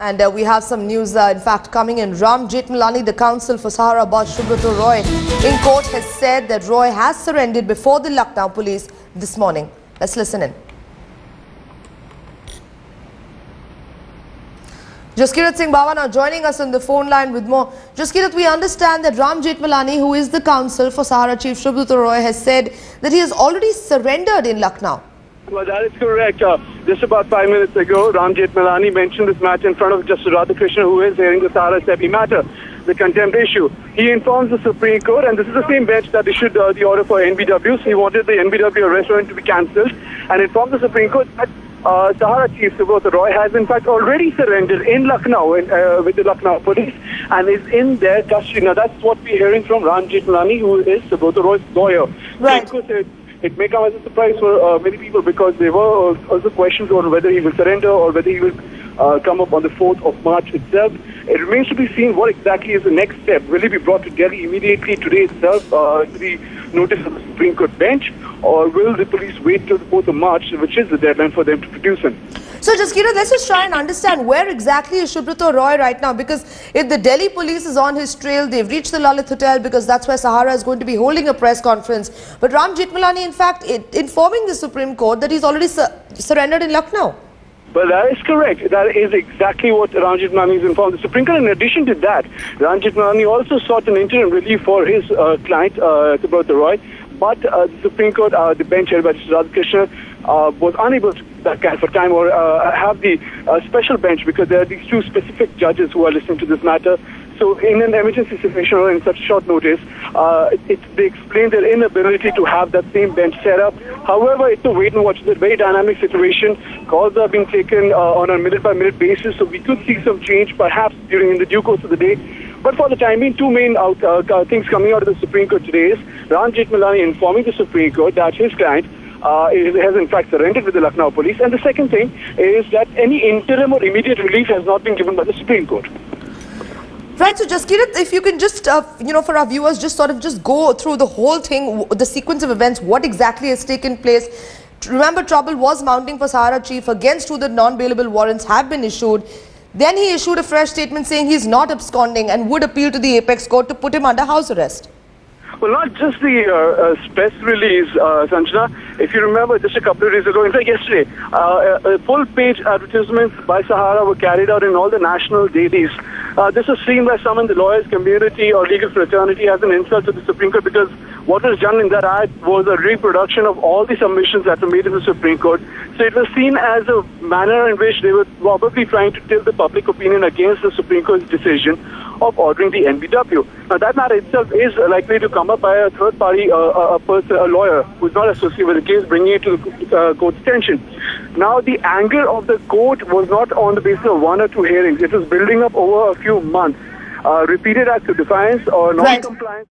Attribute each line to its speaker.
Speaker 1: And we have some news, in fact, coming in. Ram Jethmalani, the counsel for Sahara boss Subrata Roy, in court has said that Roy has surrendered before the Lucknow police this morning. Let's listen in. Jaskirat Singh Bawa now joining us on the phone line with more. Jaskirat, we understand that Ram Jethmalani, who is the counsel for Sahara chief Subrata Roy, has said that he has already surrendered in Lucknow.
Speaker 2: Well, that is correct. Just about 5 minutes ago, Ram Jethmalani mentioned this matter in front of Justice Radhakrishnan, who is hearing the Sahara SEBI matter, the contempt issue. He informs the Supreme Court, and this is the same bench that issued the order for NBWs. He wanted the NBW arrest warrant to be cancelled, and informed the Supreme Court that Sahara chief Subrata Roy has in fact already surrendered in Lucknow with the Lucknow police and is in their custody. Now, that's what we're hearing from Ram Jethmalani, who is Subrata Roy's lawyer.
Speaker 1: Right.
Speaker 2: It may come as a surprise for many people because there were also questions on whether he will surrender or whether he will come up on the 4th of March itself. It remains to be seen what exactly is the next step. Will he be brought to Delhi immediately today itself to the notice of the Supreme Court bench, or will the police wait till the 4th of March, which is the deadline for them to produce him?
Speaker 1: So, Jaskirat, let's just try and understand where exactly is Subrata Roy right now, because if the Delhi police is on his trail, they've reached the Lalit Hotel because that's where Sahara is going to be holding a press conference. But Ram Jethmalani, in fact, informing the Supreme Court that he's already surrendered in Lucknow.
Speaker 2: Well, that is correct. That is exactly what Ram Jethmalani has informed the Supreme Court. In addition to that, Ram Jethmalani also sought an interim relief for his client, Subrata Roy. But the Supreme Court, the bench held by Justice Radhakrishnan, was unable to that kind of time or have the special bench because there are these two specific judges who are listening to this matter. So in an emergency situation or in such short notice, they explained their inability to have that same bench set up. However, it's a wait and watch. It's a very dynamic situation. Calls are being taken on a minute-by-minute basis, so we could see some change perhaps during the due course of the day. But for the time being, two main things coming out of the Supreme Court today is Ram Jethmalani informing the Supreme Court that his client has in fact surrendered with the Lucknow police. And the second thing is that any interim or immediate relief has not been given by the Supreme Court.
Speaker 1: Right, so Jaskirat, if you can just, for our viewers, just go through the whole thing, the sequence of events, what exactly has taken place. Remember, trouble was mounting for Sahara chief, against who the non-bailable warrants have been issued. Then he issued a fresh statement saying he's not absconding and would appeal to the apex court to put him under house arrest.
Speaker 2: Well, not just the press release, Sanjana. If you remember, just a couple of days ago, in fact yesterday, full-page advertisements by Sahara were carried out in all the national dailies. This was seen by some in the lawyers community or legal fraternity as an insult to the Supreme Court because what was done in that ad was a reproduction of all the submissions that were made in the Supreme Court. So it was seen as a manner in which they were probably trying to tilt the public opinion against the Supreme Court's decision of ordering the NBW. Now, that matter itself is likely to come up by a third party, a lawyer who is not associated with the case, bringing it to the court's attention. Now, the anger of the court was not on the basis of one or two hearings. It was building up over a few months. Repeated acts of defiance or non-compliance.